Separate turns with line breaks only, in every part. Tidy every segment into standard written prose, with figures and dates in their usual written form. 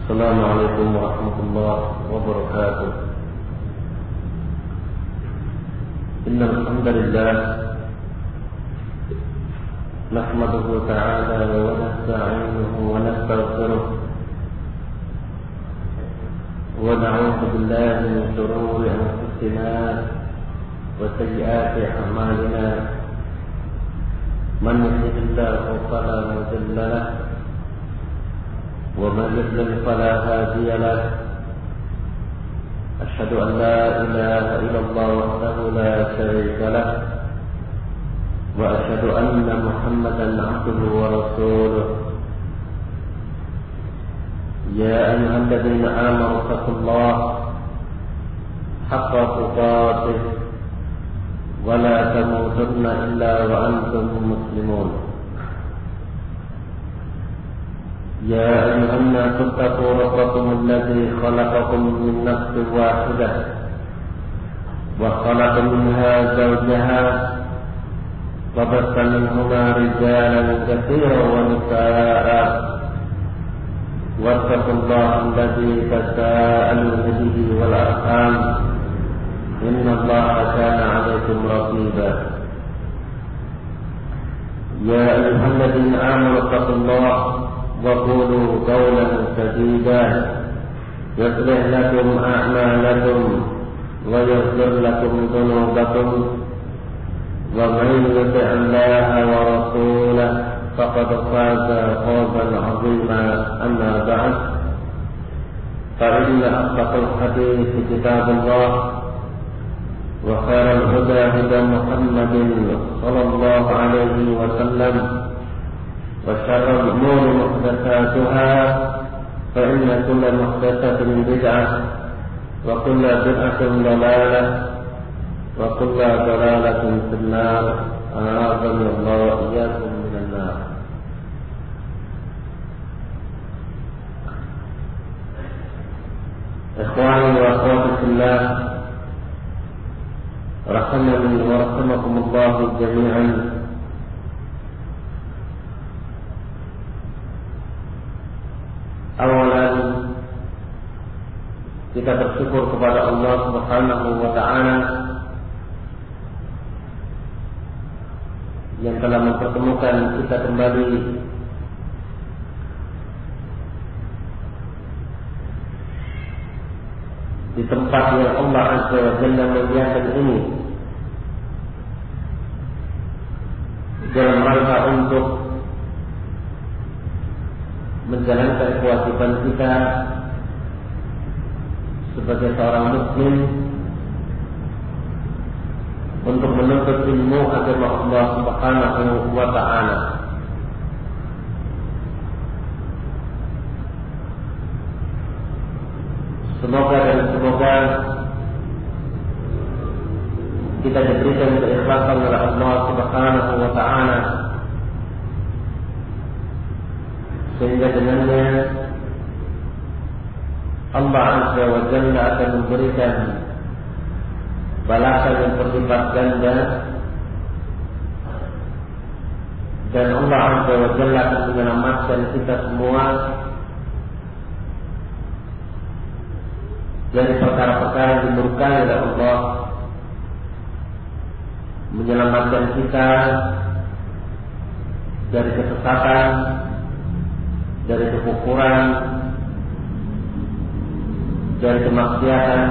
السلام عليكم ورحمة الله وبركاته. إن الحمد لله نحمده تعالى ونستعينه ونستغفره ونعوذ بالله من شرور أنفسنا وسيئات أعمالنا. من يهده الله فلا مضل له ومن يضلل فلا هادي له. أشهد أن لا إله إلا الله وحده لا شريك له وأشهد أن محمدا عبده ورسوله. يا أيها الذين آمنوا اتقوا الله حق تقاته ولا تموتن إلا وأنتم مسلمون. يا أيها الناس اتقوا ربكم الذي خلقكم من نفس واحدة وخلق منها زوجها وبث منهما رجالا كثيرا ونساء واتقوا الله الذي تساءلون به والأرحام إن الله كان عليكم رقيبا. يا أيها الذين آمنوا اتقوا الله وقولوا قولا سديدا يصلح لكم أعمالكم ويغفر لكم ذنوبكم ومن يطع الله ورسوله فقد فاز فوزا عظيما. أما بعد فإن أصدق الحديث كتاب الله وخير الهدى هدى محمد صلى الله عليه وسلم وشر الأمور محدثاتها فإن كل محدثة بدعة وكل بدعة ضلالة وكل ضلالة في النار. أعاذني الله وإياكم من النار. إخواني وأخواتي في الله رحمني ورحمكم الله جميعا. Awalan kita bersyukur kepada Allah Subhanahu wa Ta'ala yang telah mempertemukan kita kembali di tempat yang Allah Azza wa Jalla muliakan ini dalam rangka untuk menjalankan kewajiban kita sebagai seorang muslim untuk menuntut ilmu agama Allah Subhanahu wa Ta'ala. Semoga kita diberikan keikhlasan oleh Allah Subhanahu wa Ta'ala sehingga dengannya Allah Azza wa Jalla akan memberikan balasan yang berlipat ganda dan Allah Azza wa Jalla akan menyelamatkan kita semua dari perkara-perkara yang dimurkai oleh Allah, menyelamatkan kita dari kesesatan, dari kekufuran, dari kemaksiatan,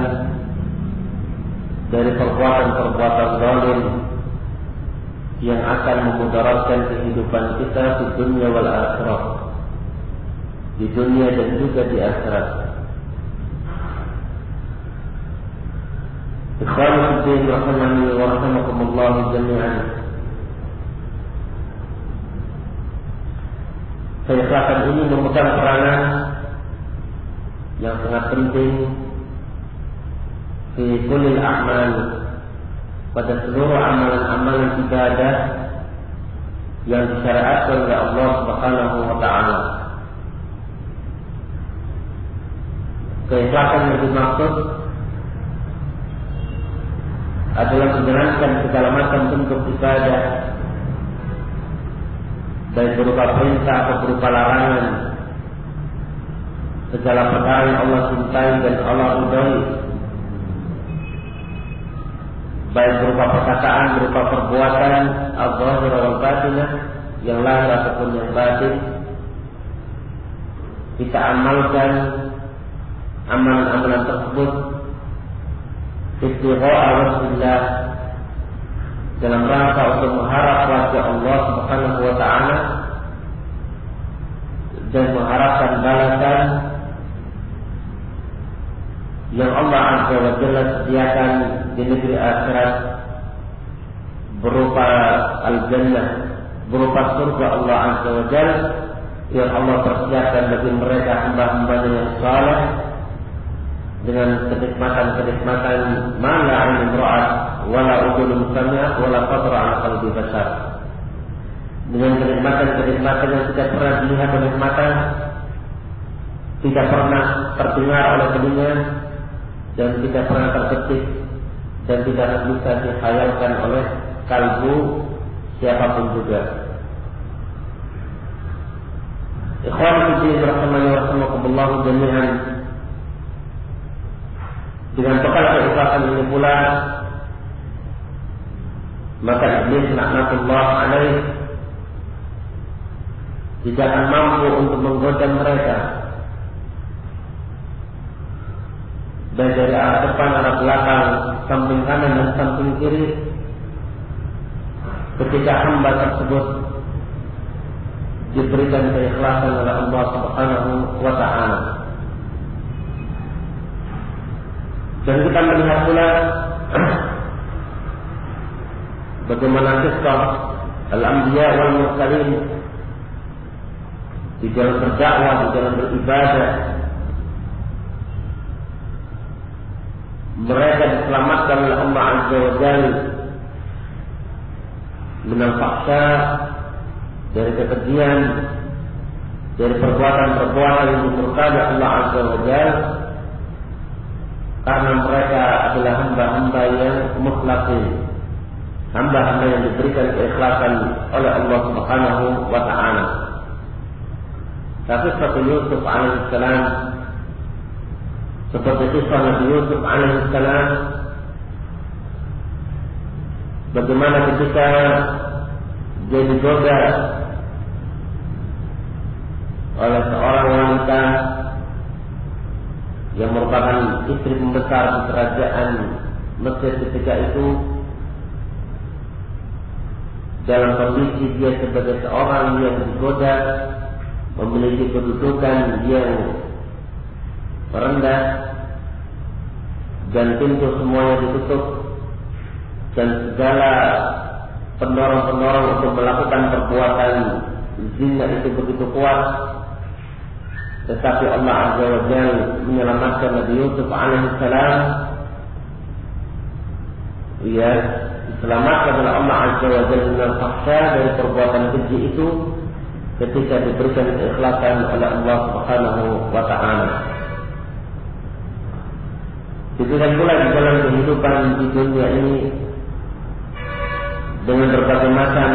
dari perbuatan-perbuatan zalim yang akan memudaratkan kehidupan kita di dunia wal akhirah, di dunia dan juga di akhirat. Ikhwan fillah rahimani wa rahimakumullah jami'an. Keikhlasan ini memegang peranan yang sangat penting di kulil a'mal, pada seluruh amalan-amalan ibadah yang disyariatkan oleh Allah Subhanahu wa Ta'ala. Keikhlasan yang dimaksud adalah menjalankan segala macam bentuk ibadah, baik berupa perintah atau berupa larangan, segala perkara yang Allah cintai dan Allah ridhai, baik berupa perkataan, berupa perbuatan, al-zahir wal batinah, yang lahir ataupun yang batin. Kita amalkan amalan-amalan tersebut ibtigha'a wajhillah, dalam rangka untuk mengharap wajah Allah Subhanahu wa taala dan mengharapkan balasan yang Allah Azza wa Jalla sediakan di negeri akhirat berupa al-jannah, berupa surga Allah Azza wa Jalla yang Allah persiapkan bagi mereka hamba-hambanya yang saleh, dengan kenikmatan-kenikmatan ma la 'ainun ra'at wa la udhunun sami'at wa la khatara 'ala qalbi bashar, dengan kenikmatan-kenikmatan yang tidak pernah dilihat oleh mata, tidak pernah terdengar oleh telinga, dan tidak pernah terbetik dan tidak bisa dikhayalkan oleh kalbu siapapun juga. Ikhwan fillah rahimani wa rahimakumullah jami'an, dengan bekal keikhlasan ini pula maka iblis laknatullah alaih tidak akan mampu untuk menggoda mereka baik dari arah depan, arah belakang, samping kanan dan samping kiri, ketika hamba tersebut diberikan keikhlasan oleh Allah Subhanahu wa taala. Dan kita melihat pula bagaimana kisah al-anbiya wal mursalin di dalam berdakwah, di dalam beribadah, mereka diselamatkan oleh Allah Azza wa Jalla minal fahsya, dari kekejian, dari perbuatan-perbuatan yang dimurkai Allah Azza wa Jalla, karena mereka adalah hamba-hamba yang mukhlasin, hamba-hamba yang diberikan keikhlasan oleh Allah Subhanahu wa taala. Tapi seperti Yusuf alaihissalam, seperti kisah Nabi Yusuf alaihissalam, bagaimana ketika dia digoda oleh seorang wanita yang merupakan istri pembesar di kerajaan Mesir ketika itu, dalam kondisi dia sebagai seorang yang digoda, memiliki kedudukan yang rendah dan pintu semuanya ditutup dan segala pendorong-pendorong untuk melakukan perbuatan zina itu begitu kuat. Tetapi Allah Azza wa Jalla menyelamatkan Nabi Yusuf alaihissalam. Ia diselamatkan oleh Allah Azza wa Jalla dengan fakta dari perbuatan keji itu ketika diberikan keikhlasan oleh Allah Subhanahu wa taala. Demikian pula di dalam kehidupan di dunia ini dengan berbagai macam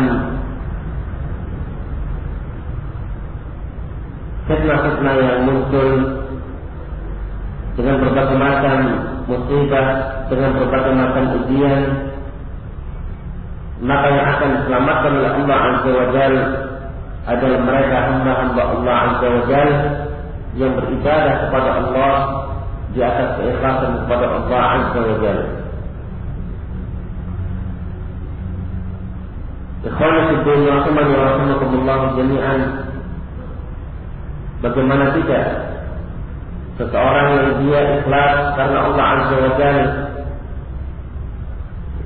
fitnah-fitnah yang muncul, dengan berbagai macam musibah, dengan berbagai macam ujian, maka yang akan diselamatkan oleh Allah Azza wa Jalla adalah mereka hamba-hamba Allah Azza wa Jalla yang beribadah kepada Allah di atas keikhlasan kepada Allah Azza wa Jalla. Ikhwan fillah rahimani wa rahimakumullah jami'an, bagaimana tidak seseorang yang dia ikhlas karena Allah Azza wa Jalla,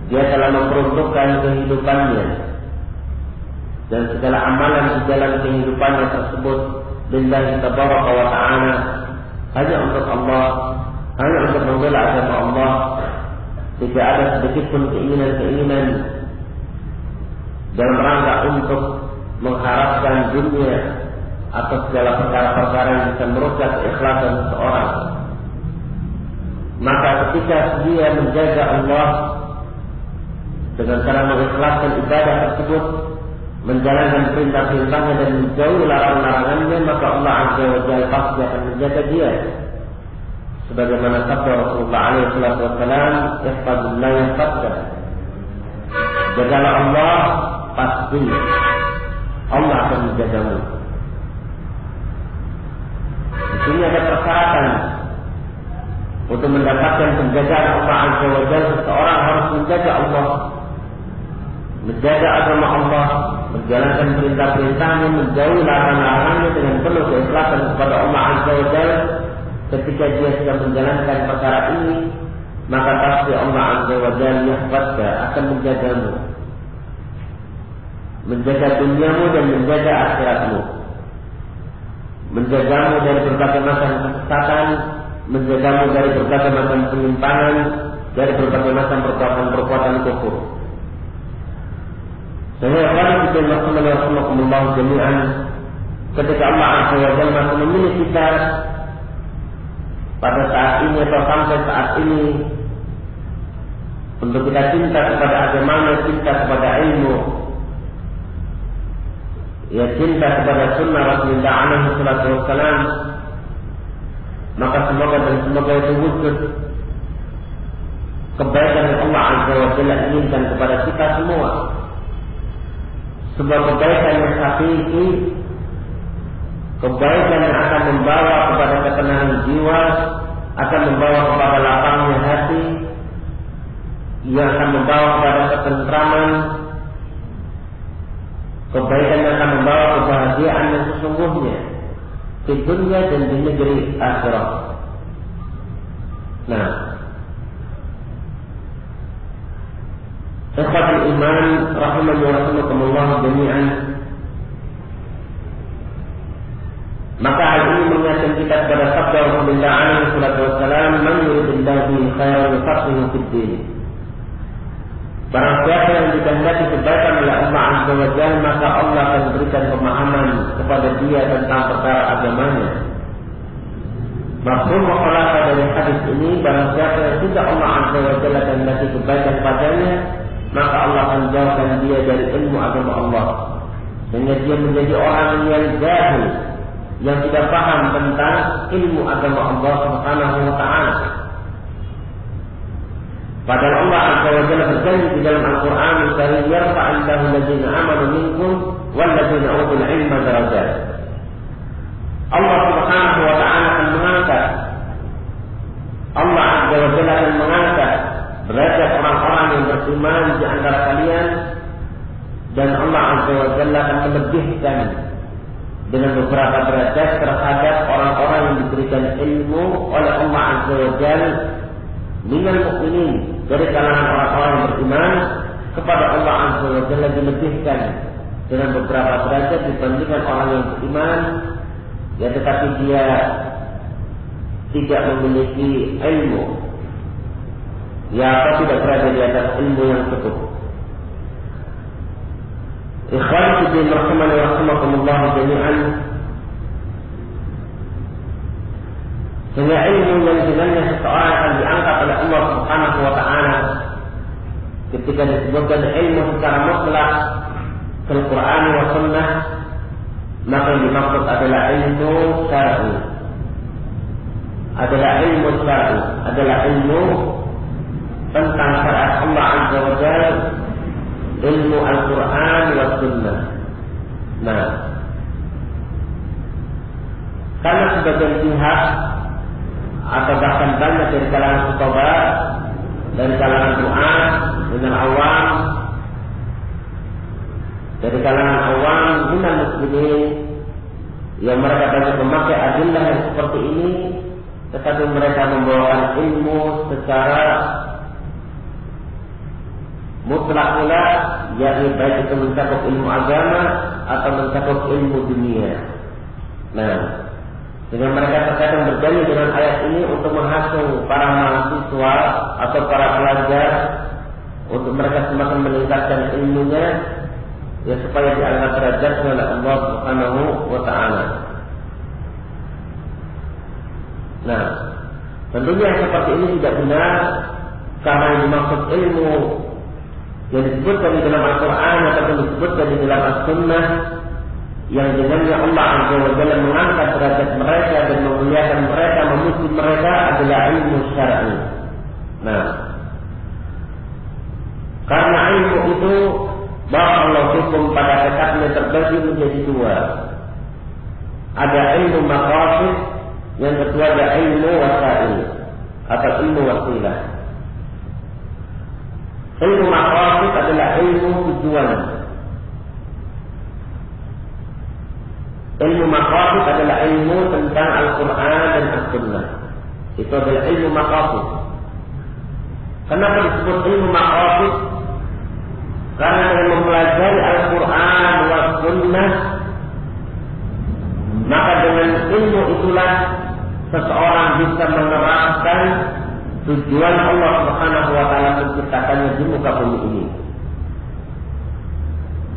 dia telah memperuntukkan kehidupannya dan segala amalan di dalam kehidupannya tersebut lillahi tabaraka wa ta'ala, hanya untuk Allah, hanya untuk membela agama Allah. Tidak ada sedikit pun keinginan-keinginan dalam rangka untuk mengharapkan dunia atau segala perkara-perkara yang bisa merusak keikhlasan seseorang. Maka ketika dia menjaga Allah dengan cara mengikhlaskan ibadah tersebut, menjalankan perintah-perintahnya dan menjauhi larangan-larangannya, maka Allah Azza wa Jalla pasti akan menjaga dia. Sebagaimana sabda Rasulullah alaihi wasallam, "Ihfazillah yahfazka." Jagalah Allah, pasti Allah akan menjagamu. Di sini ada persyaratan untuk mendapatkan penjagaan Allah Azza wa Jalla. Seseorang harus menjaga Allah, menjaga agama Allah, menjalankan perintah-perintahnya, menjauhi larangan-larangannya dengan penuh keikhlasan kepada Allah Azza wa Jalla. Ketika dia sudah menjalankan perkara ini, maka pasti Allah Azza wa Jalla yahfazka, akan menjagamu, menjaga duniamu dan menjaga akhiratmu, menjagamu dari berbagai macam kesesatan, menjagamu dari berbagai macam penyimpangan, dari berbagai macam perbuatan-perbuatan kufur. Sehingga kalau kita Rasulullah jami'an, ketika Allah Azza wa Jalla masih memilih kita pada saat ini atau sampai saat ini untuk kita cinta kepada agama, cinta kepada ilmu, ya cinta kepada sunnah Rasulullah alaihi wasallam, maka semoga itu wujud kebaikan yang Allah Azza wa Jalla inginkan kepada kita semua. Sebuah kebaikan yang hakiki, kebaikan yang akan membawa kepada ketenangan jiwa, akan membawa kepada lapangnya hati, yang akan membawa kepada ketentraman, kebaikan yang akan membawa kebahagiaan yang sesungguhnya di dunia dan di negeri akhirat. Nah, ikhwatul iman rahimani wa rahimakumullah jami'an. Maka hal ini mengingatkan kita kepada sabda Rasulullah alaihi wasallam, "Man yuridillahu bihi khairan yufaqihuhu fid din." Barang siapa yang dikehendaki kebaikan oleh Allah Azza wa Jalla, maka Allah akan berikan pemahaman kepada dia tentang perkara agamanya. Mafhum mukhalafah dari hadis ini, barang siapa yang tidak Allah Azza wa Jalla kehendaki kebaikan padanya, maka Allah akan jauhkan dia dari ilmu agama Allah, sehingga dia menjadi orang yang jahil, yang tidak paham tentang ilmu agama Allah Subhanahu wa ta'ala. Padahal Allah Azza wa Jalla berjanji di dalam Al-Quran, "Yarfa'illahu alladziina aamanu minkum walladziina utul 'ilma darajat." Allah Subhanahu wa ta'ala akan mengangkat, Allah Azza wa Jalla akan mengangkat derajat orang-orang yang beriman di antara kalian, dan Allah Azza wa Jalla akan melebihkan dengan beberapa derajat terhadap orang-orang yang diberikan ilmu oleh Allah Azza wa Jalla minal mu'minin, dari kalangan orang-orang yang beriman kepada Allah Azza wa Jalla dilebihkan dengan beberapa derajat dibandingkan orang yang beriman, ya tetapi dia tidak memiliki ilmu, ya apa tidak berada di atas ilmu yang cukup. Ikhwan fillah rahimani wa rahimakumullah jami'an. Sehingga ilmu yang dengannya seseorang akan diangkat oleh Allah Subhanahu wa ta'ala. Ketika disebutkan ilmu secara mutlak Al-Quran wa Sunnah, maka yang dimaksud adalah ilmu syar'i, adalah ilmu syar'i, adalah ilmu tentang syariat Allah Azza wa Jalla, ilmu Al-Quran wa Sunnah. Nah, karena sebagian pihak atau bahkan banyak dari kalangan fuqaha, dari kalangan du'a, dengan awam, dari kalangan awam minal muslimin, yang mereka banyak memakai adillah yang seperti ini, tetapi mereka membawakan ilmu secara mutlak pula, yakni baik itu mencakup ilmu agama atau mencakup ilmu dunia. Nah, dengan mereka terkadang berjanji dengan ayat ini untuk menghasung para mahasiswa atau para pelajar, untuk mereka semakin meningkatkan ilmunya, ya supaya diangkat derajatnya oleh Allah Subhanahu wa ta'ala. Nah, tentunya seperti ini tidak benar, karena yang dimaksud ilmu yang disebutkan di dalam Al-Quran ataupun disebutkan di dalam As-Sunnah, yang dengannya Allah Azza wa Jalla mengangkat derajat mereka dan memuliakan mereka, memuji mereka adalah ilmu syar'i. Nah, karena ilmu itu barakallahu fikum pada hakikatnya terbagi menjadi dua. Ada ilmu maqasid, yang kedua ada ilmu wasail atau ilmu wasilah. Ilmu maqasid adalah ilmu tujuan. Ilmu maqasid adalah ilmu tentang Al-Quran dan As-Sunnah. Itu adalah ilmu maqasid. Kenapa disebut ilmu maqasid? Karena dengan mempelajari Al-Quran dan Sunnah, maka dengan ilmu itulah seseorang bisa menerapkan tujuan Allah Subhanahu wa Ta'ala menciptakannya di muka bumi ini.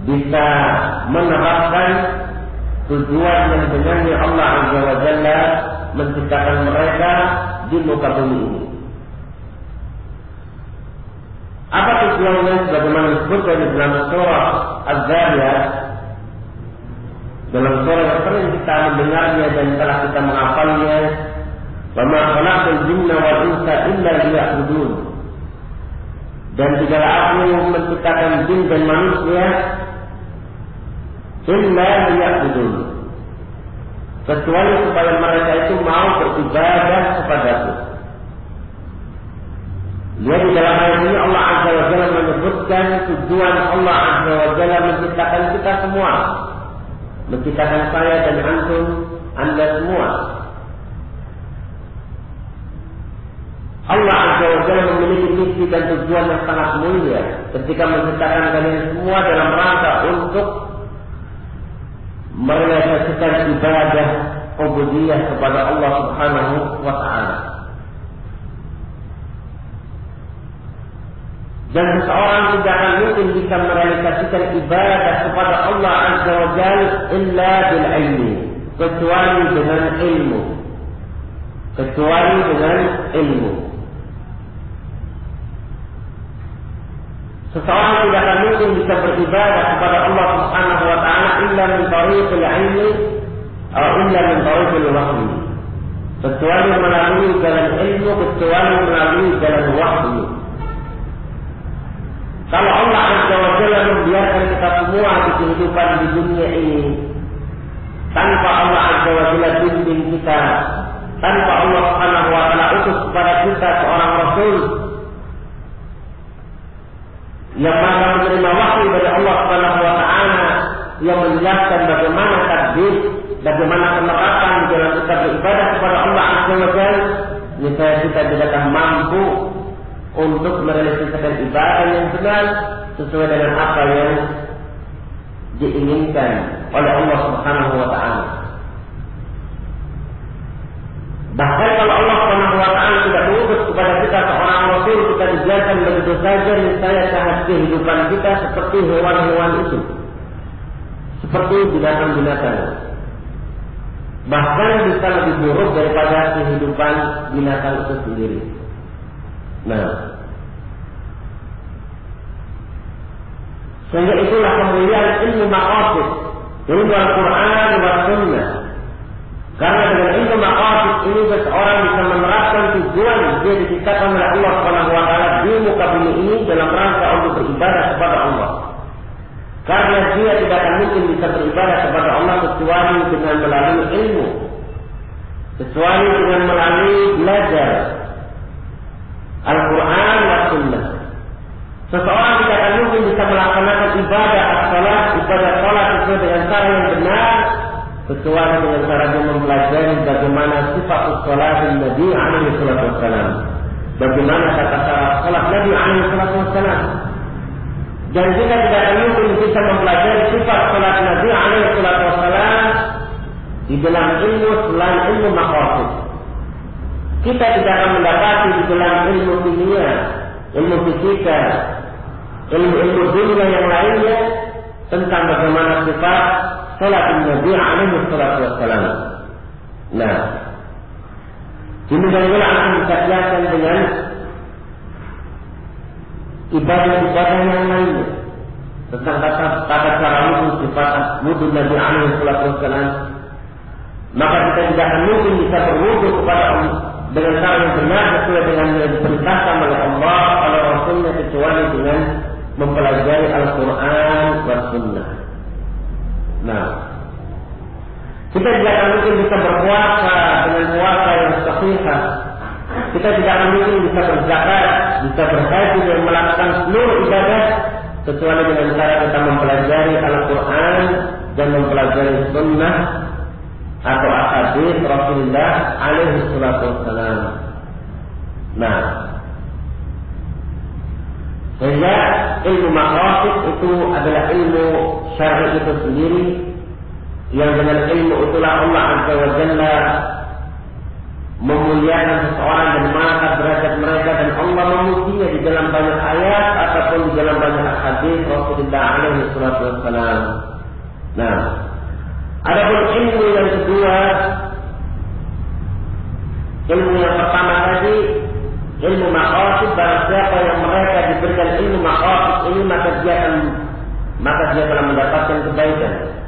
Bisa menerapkan tujuan yang dengannya Allah Azza wa Jalla menciptakan mereka di muka bumi ini. Apa tujuannya? Sebagaimana disebutkan di dalam surah Az-Zariyat, dalam surah yang sering kita mendengarnya dan telah kita menghafalnya, "Wa ma khalaqtul jinna wal insa illa liya'budun." Dan tidaklah aku menciptakan jin dan manusia illa liya'budun, kecuali supaya mereka itu mau beribadah kepadaku. Lihat di dalam ayat ini Allah Azza wa Jalla menyebutkan tujuan Allah Azza wa Jalla menciptakan kita semua, menciptakan saya dan antum, anda semua. Allah Azza wa Jalla memiliki misi dan tujuan yang sangat mulia ketika menciptakan kalian semua dalam rangka untuk merealisasikan ibadah ubudiyah kepada Allah Subhanahu wa Ta'ala. Dan seseorang tidak akan mungkin bisa merealisasikan ibadah kepada Allah Azza wa Jalla illa bil ilmi, kecuali dengan ilmu. Kecuali dengan ilmu. Seseorang tidak akan mungkin bisa beribadah kepada Allah Subhanahu wa Ta'ala illa min tariqil ilmi atau illa min tariqil wahyi, kecuali melalui jalan ilmu, kecuali melalui jalan wahyu. Kalau Allah Azza wa Jalla membiarkan kita semua di kehidupan di dunia ini tanpa Allah Azza wa Jalla bimbing kita, tanpa Allah Subhanahu wa Ta'ala utus kepada kita seorang Rasul yang mana menerima wahyu dari Allah Subhanahu wa Ta'ala yang menjelaskan bagaimana takdir, bagaimana penerapan di dalam kita beribadah kepada Allah Azza wa Jalla, niscaya kita tidak akan mampu untuk merealisasikan ibadah yang benar sesuai dengan apa yang diinginkan oleh Allah Subhanahu wa Ta'ala. Bahkan kalau Allah Subhanahu wa Ta'ala tidak mengutus kepada kita seorang Rasul, kita dibiarkan begitu saja, niscaya saat kehidupan kita seperti hewan-hewan itu, seperti binatang-binatang, bahkan bisa lebih buruk daripada kehidupan binatang itu sendiri. Nah, sehingga itulah kemuliaan ilmu maqasid, ilmu Al-Quran wa Sunnah. Karena dengan ilmu maqasid ini seseorang bisa menerapkan tujuan dia diciptakan oleh Allah Subhanahu wa Ta'ala di muka bumi ini dalam rangka untuk beribadah kepada Allah. Karena dia tidak akan mungkin bisa beribadah kepada Allah kecuali dengan melalui ilmu, kecuali dengan melalui belajar Al-Quran dan Sunnah. Seseorang tidak akan mungkin bisa melaksanakan ibadah as-salat, ibadah salat sesuai dengan cara yang benar, kecuali dengan cara dia mempelajari bagaimana sifat salat Nabi alaihi salatu wassalam, bagaimana tata cara salat Nabi alaihi salatu wassalam. Dan kita tidak akan mungkin bisa mempelajari sifat salat Nabi alaihi salatu wassalam di dalam ilmu selain ilmu maqasid. Kita tidak akan mendapati di dalam ilmu kimia, ilmu fisika, ilmu dunia yang lainnya tentang bagaimana sifat salat Nabi alaihi salatu wassalam. Nah, ini bagaimana akan kita jelaskan dengan ibadah-ibadah yang lainnya. Tentang tata cara wudhu, sifat wudhu Nabi alaihi wasallam, maka kita tidak akan mungkin bisa berwudhu kepada Allah dengan cara yang benar sesuai dengan yang diperintahkan oleh Allah oleh Rasulnya, kecuali dengan mempelajari Al-Quran dan Sunnah. Nah, kita tidak akan mungkin bisa berpuasa dengan puasa yang sahihah. Kita tidak akan mungkin bisa berzakat, bisa berhaji dan melakukan seluruh ibadah kecuali dengan cara kita mempelajari Al-Quran dan mempelajari Sunnah atau ahadits Rasulullah alaihi wasallam. Nah, sehingga ilmu maqasid itu adalah ilmu syar'i itu sendiri, yang dengan ilmu itulah Allah Azza wa Jalla memuliakan seseorang dan mengangkat derajat mereka, dan Allah memujinya di dalam banyak ayat ataupun di dalam banyak hadis Rasulullah alaihi wasallam. Nah, adapun ilmu yang kedua, ilmu yang pertama tadi, ilmu maqasid, barang siapa yang mereka diberikan ilmu maqasid ini, maka dia telah mendapatkan kebaikan.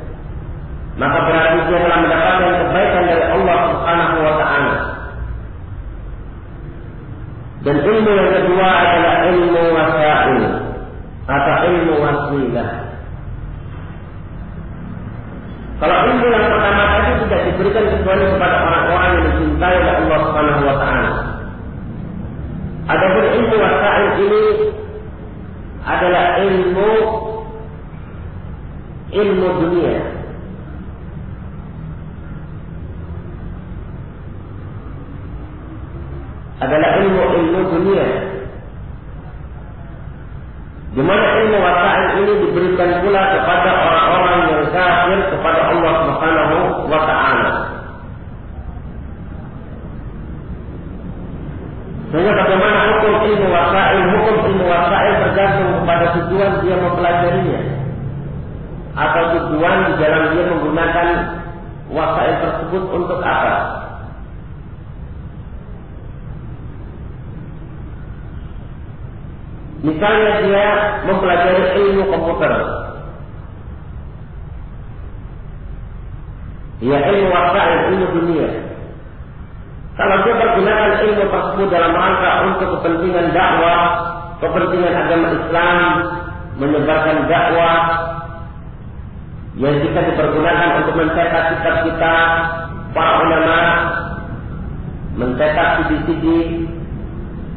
Maka berarti dia telah mendapatkan kebaikan dari Allah Subhanahu wa ta'ala. Dan ilmu yang kedua adalah ilmu wasail atau ilmu wasilah. Kalau ilmu yang pertama tadi tidak diberikan kecuali kepada orang-orang yang dicintai oleh Allah Subhanahu wa ta'ala. Adapun ilmu wasail ini adalah ilmu dunia. Adalah ilmu dunia, di mana ilmu wasail ini diberikan pula kepada orang-orang yang kafir kepada Allah Subhanahu wa ta'ala. Sehingga bagaimana hukum ilmu wasail tergantung kepada tujuan dia mempelajarinya, atau tujuan di dalam dia menggunakan wasail tersebut untuk apa. Misalnya dia mempelajari ilmu komputer, ya ilmu wasail, ilmu dunia. Kalau dia pergunakan ilmu tersebut dalam rangka untuk kepentingan dakwah, kepentingan agama Islam, menyebarkan dakwah, yang kita dipergunakan untuk mencetak kitab-kitab para ulama, mencetak CD-CD,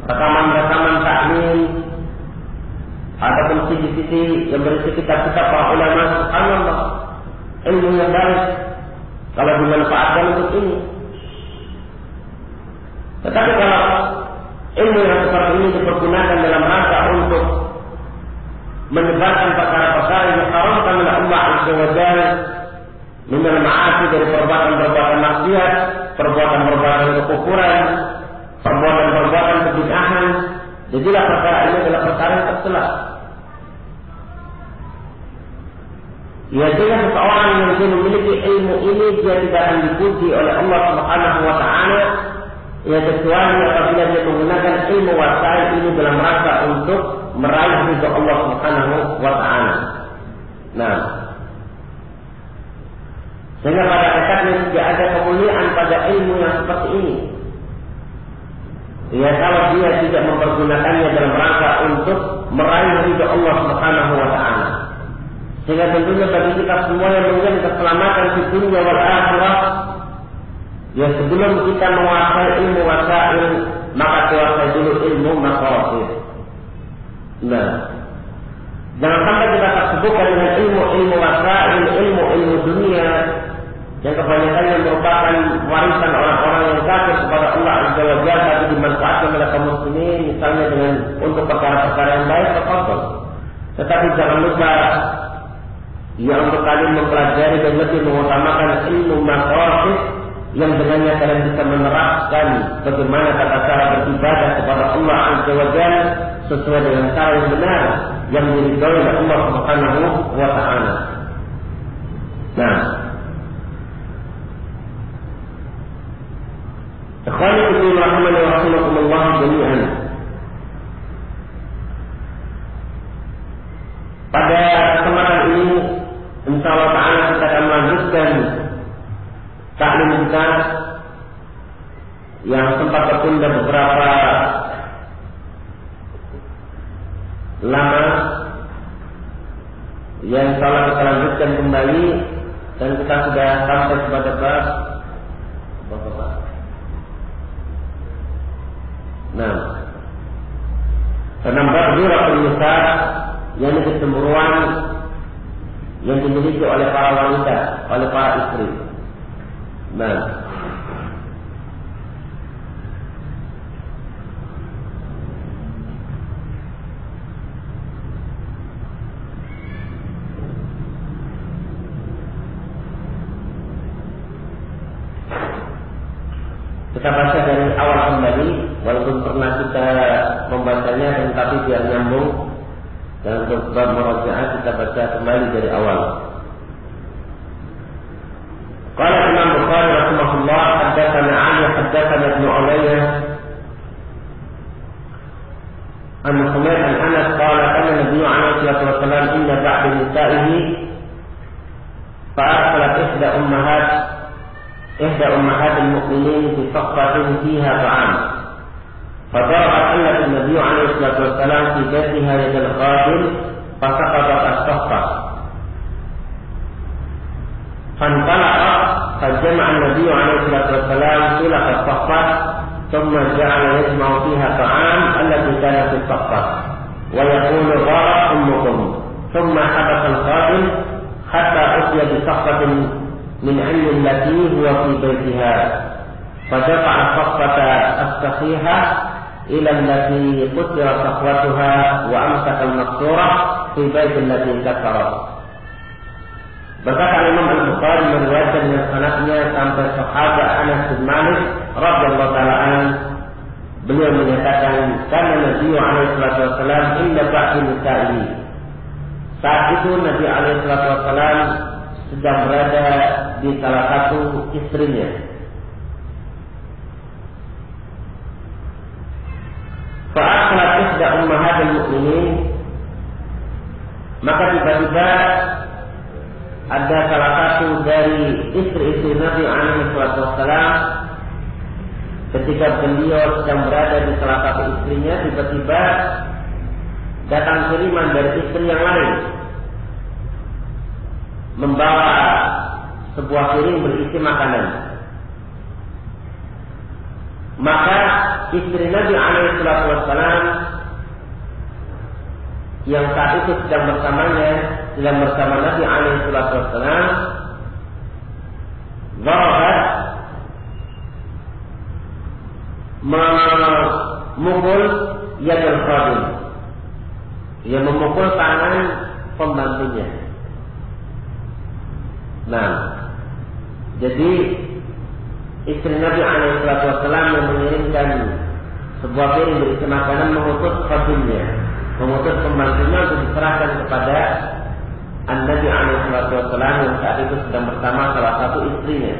rekaman-rekaman taklim, ataupun CD-CD yang berisi kitab-kitab para ulama, subhanallah, ilmu yang baik kalau dimanfaatkan untuk ini. Tetapi kalau ilmu yang seperti ini dipergunakan dalam rangka untuk menyebarkan perkara-perkara yang diharamkan oleh Allah Azza wa Jalla, minal ma'asi, dari perbuatan-perbuatan maksiat, perbuatan-perbuatan kekufuran, perbuatan-perbuatan kebid'ahan, jadilah perkara ini adalah perkara yang tercela. Ya, jika seseorang yang memiliki ilmu ini, dia tidak akan dipuji oleh Allah Subhanahu wa ta'ala, ya kecuali apabila dia menggunakan ilmu wasail ini dalam rangka untuk meraih ridha Allah Subhanahu wa ta'ala. Nah, sehingga pada hakikatnya tidak ada kemuliaan pada ilmu yang seperti ini. Ya, kalau dia tidak mempergunakannya dalam rangka untuk meraih ridha Allah Subhanahu wa ta'ala. Sehingga tentunya bagi kita semua yang menginginkan keselamatan di dunia wal akhirah, ya sebelum kita menguasai ilmu wasail, maka kuasai dulu ilmu maqasid. Nah, jangan sampai kita tersebutkan dengan ilmu wasail, ilmu dunia, yang kebanyakannya merupakan warisan orang-orang yang kafir kepada Allah Azza wa Jalla, tapi dimanfaatkan oleh kaum muslimin, misalnya dengan untuk perkara-perkara yang baik tertentu. Tetapi jangan lupa, ya untuk kalian mempelajari dan lebih mengutamakan ilmu maqasid, yang dengannya kalian bisa menerapkan bagaimana tata cara beribadah kepada Allah Azza wa Jalla sesuai dengan cara yang benar yang diridhoi oleh Allah Subhanahu wa ta'ala. Nah, ikhwani fillah rahimani wa rahimakumullah jami'an. Pada kesempatan ini insyaallah ta'ala kita akan melanjutkan taklim kita yang sempat tertunda beberapa lama, yang insyaallah kita lanjutkan kembali dan kita sudah sampai kepada bab bab Zuratul Nisa, yang kecemburuan yang dimiliki oleh para wanita, oleh para istri. Kita baca dari awal kembali, walaupun pernah kita membacanya, tetapi biar nyambung dan untuk bab murajaah kita baca kembali dari awal. Qala Imam Bukhari rahimahullah, haddatsana Ali haddatsana Ibnu Umayyah an Humayd an Anas qala kana Nabi alaihi salatu wasallam inna ba'da nisa'ihi fa arsalat إحدى أمهات المؤمنين في صفة فيها طعام، فضربت أنة النبي عليه الصلاة والسلام في بيتها يد الغادر فسقطت الصفة، فانطلق فجمع النبي عليه الصلاة والسلام سلق الصفة ثم جعل يجمع فيها طعام التي كانت في الصفة ويقول غارت أمكم، ثم حبس الغادر حتى أتي بصفة من علم التي هو في بيتها، فدفع الصفة الصحيحة إلى التي قدر صفوتها وأمسك المقصورة في بيت التي كسرت. Berkata Imam Al-Bukhari meriwayatkan dengan sanadnya sampai sahabat Anas bin Malik radhiyallahu taala anhu, beliau menyatakan kana Nabi alaihi salatu wasallam inda ba'di nisa'i. Saat itu Nabi alaihi salatu wasallam sedang berada di salah satu istrinya. Fa'akhalat ihda ummahatil mu'minin, maka tiba-tiba ada salah satu dari istri-istri Nabi alaihi wasallam, ketika beliau sedang berada di salah satu istrinya, tiba-tiba datang kiriman dari istri yang lain membawa sebuah piring berisi makanan. Maka istri Nabi alaihi salatu wassalam yang saat itu sedang bersama Nabi alaihi salatu wassalam, dharabat, memukul yadul khadim, ia memukul tangan pembantunya. Jadi istri Nabi alaihi salatu wassalam yang mengirimkan sebuah piring berisi makanan mengutus khadimnya, mengutus pembantunya untuk diserahkan kepada Nabi alaihi salatu wassalam yang saat itu sedang bersama salah satu istrinya.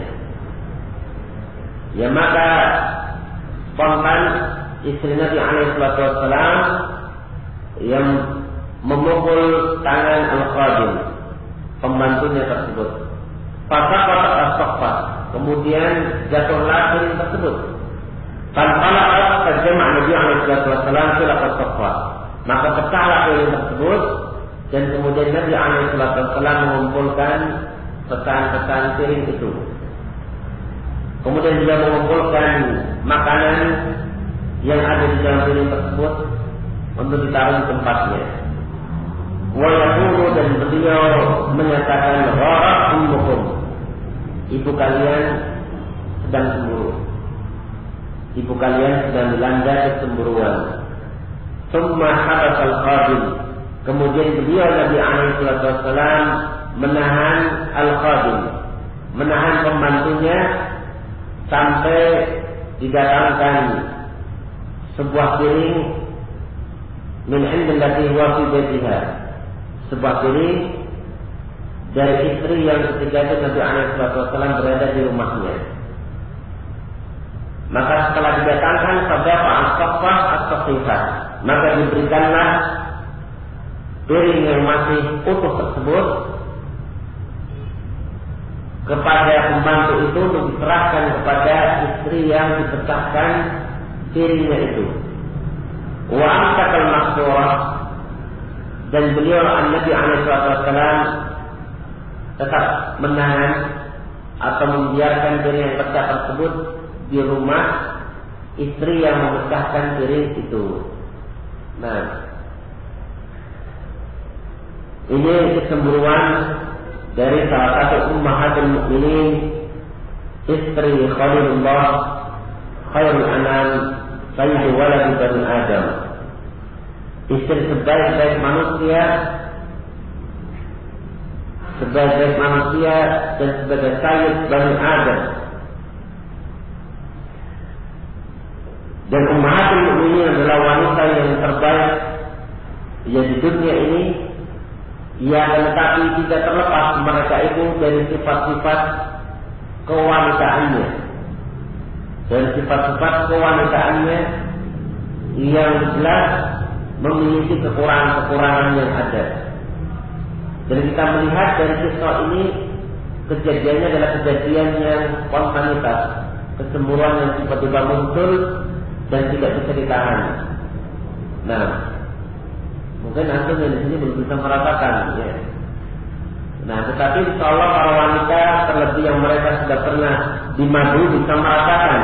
Ya, maka spontan istri Nabi alaihi salatu wassalam yang memukul tangan al-khadim, pembantunya tersebut. Fasaqat as-saffah, kemudian jatuhlah piring tersebut. Fanqalaqat fajama' Nabi alaihi salatu wasallam silaq as-saffah, maka pecahlah piring tersebut dan kemudian Nabi alaihi salatu wasallam mengumpulkan pecahan-pecahan piring itu. Kemudian dia mengumpulkan makanan yang ada di dalam piring tersebut untuk ditaruh di tempatnya. Wa yaqulu, dan beliau menyatakan gharat ummukum, ibu kalian sedang cemburu, ibu kalian sedang dilanda kecemburuan. Tsumma habasal qadim, kemudian beliau Nabi alaihi salatu wasallam menahan al-qadim, menahan pembantunya sampai didatangkan sebuah piring min indallati huwa fi baitiha, sebuah piring dari istri yang ketika itu Nabi alaihi wasallam berada di rumahnya. Maka setelah didatangkan sadaqa as-saffah as-sahifah, maka diberikanlah piring yang masih utuh tersebut kepada pembantu itu untuk diserahkan kepada istri yang dipecahkan piringnya itu. Wa amsakal maqsurah, dan beliau Nabi SAW tetap menahan atau membiarkan piring yang pecah tersebut di rumah istri yang memecahkan piring itu. Nah, ini kecemburuan dari salah satu ummahatul mukminin, istri Khalilullah, khairul anam, sayyidu waladi bani Adam, istri sebaik-baik manusia, sebaik-baik manusia dan sebagai sayyid bani Adam. Dan ummahatul mukminin adalah wanita yang terbaik ya di dunia ini. Ya, tetapi tidak terlepas mereka itu dari sifat-sifat kewanitaannya. Dan sifat-sifat kewanitaannya yang jelas memiliki kekurangan-kekurangan yang ada. Dan kita melihat dari kisah ini, kejadiannya adalah kejadian yang spontanitas, kecemburuan yang tiba-tiba muncul dan tidak bisa ditahan. Nah, mungkin antum yang di sini belum bisa merasakan, ya. Nah, tetapi insya Allah para wanita, terlebih yang mereka sudah pernah di madu, bisa merasakan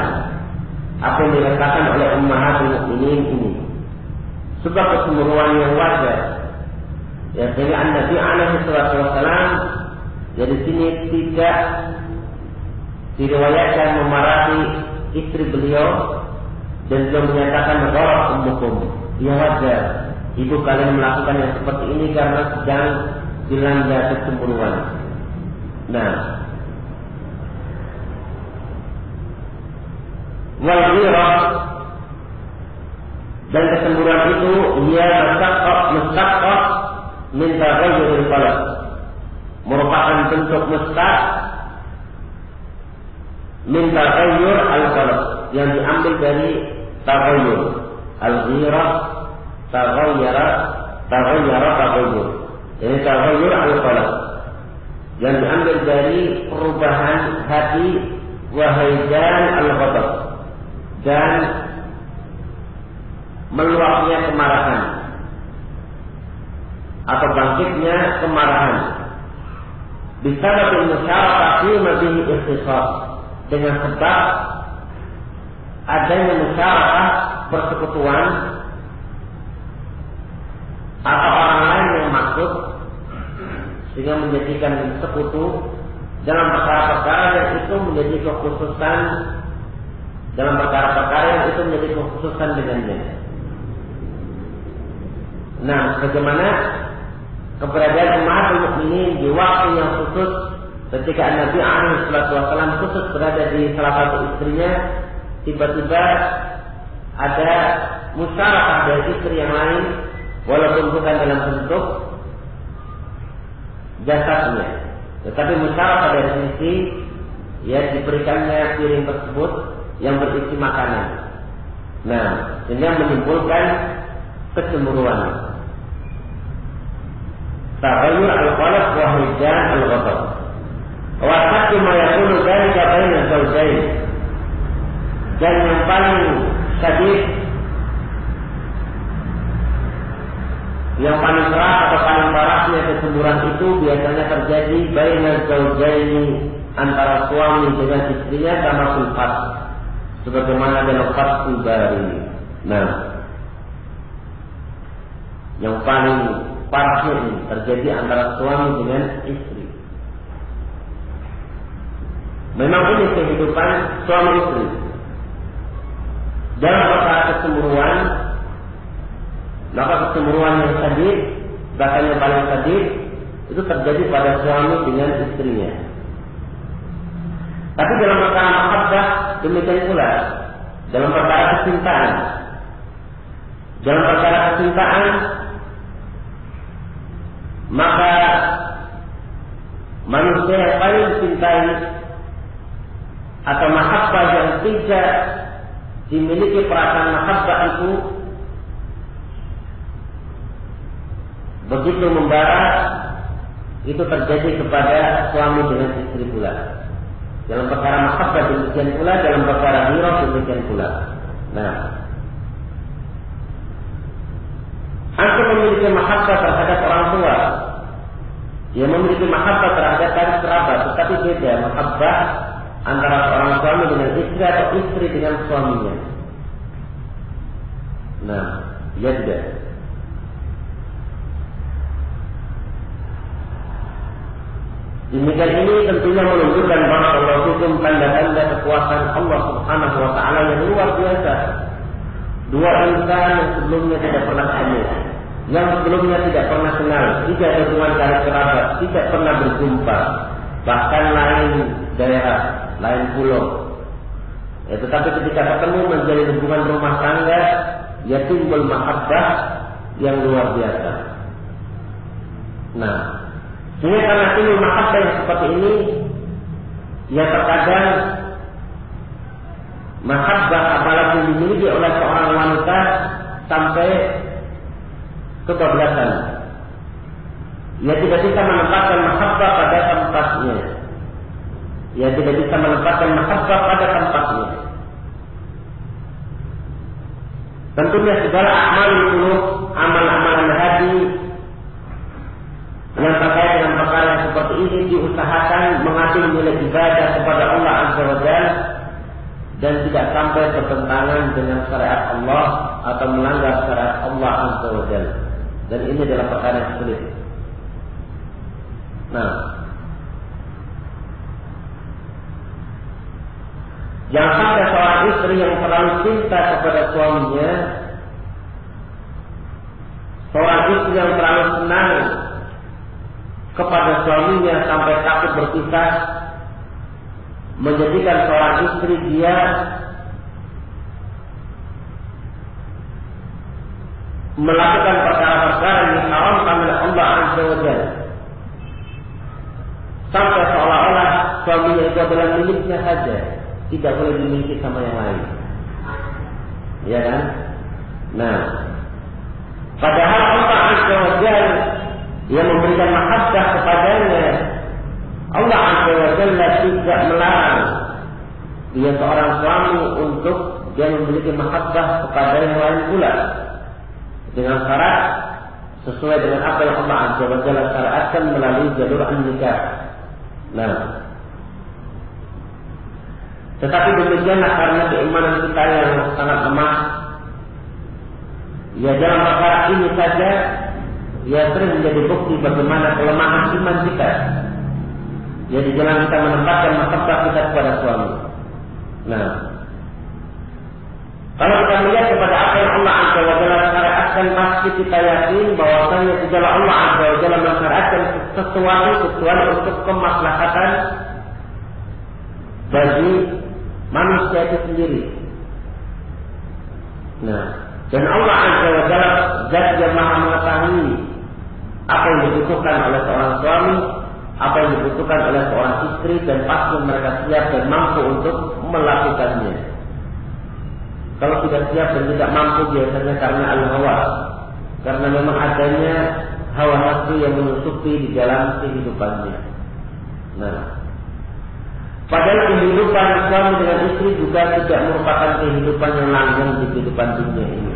apa yang dirasakan oleh ummahatul mukminin ini. Sebab kecemburuan yang wajar. Ya, sehingga Nabi SAW dari sini tidak diriwayatkan memarahi istri beliau dan beliau menyatakan gharat ummukum. Ya wajar. Ibu kalian melakukan yang seperti ini karena sedang dilanda kecemburuan. Nah, wal ghirah, dan kecemburuan itu ia mustaqaq min taghayyuril qalb, merupakan bentuk mustaq min taghayyur al-qalb, yang diambil dari taghayyur. Al-ghirah taghayyara. Ini taghayyur al-qalb, yang diambil dari perubahan hati, wahaidan al-ghadab, dan meluapnya kemarahan atau bangkitnya kemarahan. Bisababin musyarakati mabihi ikhtisas, dengan sebab adanya musyarakah, persekutuan, atau orang lain yang masuk sehingga menjadikan sekutu dalam perkara-perkara yang itu menjadi kekhususan, dalam perkara-perkara yang itu menjadi kekhususan dengannya. Nah, bagaimana keberadaan ummahatul mukminin di waktu yang khusus ketika Nabi SAW khusus berada di salah satu istrinya, tiba-tiba ada musyarakah dari istri yang lain, walaupun bukan dalam bentuk jasadnya, tetapi musyarakah dari sisi ya diberikannya piring tersebut yang berisi makanan. Nah, sehingga menimbulkan kecemburuan. Taghayyur al-qalb wa hijan al-ghadab. Wa hatta ma yakunu dzalika baina zawjayn. Dan yang paling syadid, yang paling keras atau paling parahnya kecemburuan itu biasanya terjadi baina zawjayn, antara suami dengan istrinya, sama sulfat, sebagaimana dalam Fathul Bari. Nah, yang paling parahnya ini terjadi antara suami dengan istri. Memang ini kehidupan suami istri. Dalam perkara kecemburuan, maka kecemburuan yang sadid, bahkan yang paling sadid, itu terjadi pada suami dengan istrinya. Tapi dalam perkara mahabbah demikian pula. Dalam perkara kecintaan, maka manusia yang paling dicintai atau mahabbah yang tidak dimiliki perasaan mahabbah itu begitu membara itu terjadi kepada suami dengan istri pula. Dalam perkara mahabbah demikian pula, dalam perkara ghirah demikian pula. Nah, antum memiliki mahabbah terhadap orang tua, dia memiliki mahabbah terhadap kerabat, tetapi beda mahabbah antara seorang suami dengan istri atau istri dengan suaminya. Nah, dia tidak. Demikian ini tentunya menunjukkan bahwa tanda-tanda kekuasaan Allah Subhanahu wa taala yang luar biasa. Dua insan yang sebelumnya tidak pernah ketemu, yang sebelumnya tidak pernah kenal, tidak ada hubungan karib kerabat, tidak pernah berjumpa, bahkan lain daerah, lain pulau. Ya, tetapi ketika ketemu menjadi hubungan rumah tangga, ya timbul mahabbah yang luar biasa. Nah, sehingga karena timbul mahabbah yang seperti ini, ya terkadang mahabbah apalagi dimiliki oleh seorang wanita sampai kebablasan. Ia tidak bisa menempatkan mahabbah pada tempatnya. Ia tidak bisa menempatkan mahabbah pada tempatnya. Tentunya segala amal itu, amal-amalan hati yang terkait dengan perkara yang seperti ini diusahakan mengambil nilai ibadah kepada Allah Azza wa Jalla dan tidak sampai bertentangan dengan syariat Allah atau melanggar syariat Allah Azza wa Jalla. Dan ini adalah perkara yang sulit. Nah, jangan sampai seorang istri yang terlalu cinta kepada suaminya, seorang istri yang terlalu senang kepada suaminya sampai takut berpisah, menjadikan seorang istri dia melakukan perkara-perkara yang diharamkan oleh Allah Azza wa Jalla, sampai seolah-olah suaminya itu adalah miliknya saja, tidak boleh dimiliki sama yang lain. Ya kan? Nah, padahal Allah Azza wa Jalla yang memberikan mahabbah kepadanya, Allah Azza wa Jalla tidak melarang dia seorang suami untuk dia memiliki mahabbah kepada yang lain pula, dengan syarat sesuai dengan apa yang Allah Azza wa Jalla syariatkan melalui jalur nikah. Nah, tetapi demikianlah karena keimanan kita yang sangat lemah, ya dalam perkara ini saja ya sering menjadi bukti bagaimana kelemahan iman kita. Ya di jalan kita menempatkan mahabbah kita kepada suami. Nah, kalau kita melihat kepada apa yang Allah Azza wa Jalla syariatkan, pasti kita yakin bahwasanya tidaklah Allah Azza wa Jalla mensyariatkan sesuatu kecuali untuk kemaslahatan bagi manusia itu sendiri. Nah, dan Allah Azza wa Jalla zat yang maha mengetahui apa yang dibutuhkan oleh seorang suami, apa yang dibutuhkan oleh seorang istri, dan pasti mereka siap dan mampu untuk melakukannya. Kalau tidak siap dan tidak mampu biasanya karena al-hawa, karena memang adanya hawa nafsu yang menutupi di dalam kehidupannya. Nah, padahal kehidupan suami dengan istri juga tidak merupakan kehidupan yang langgeng di kehidupan dunia ini.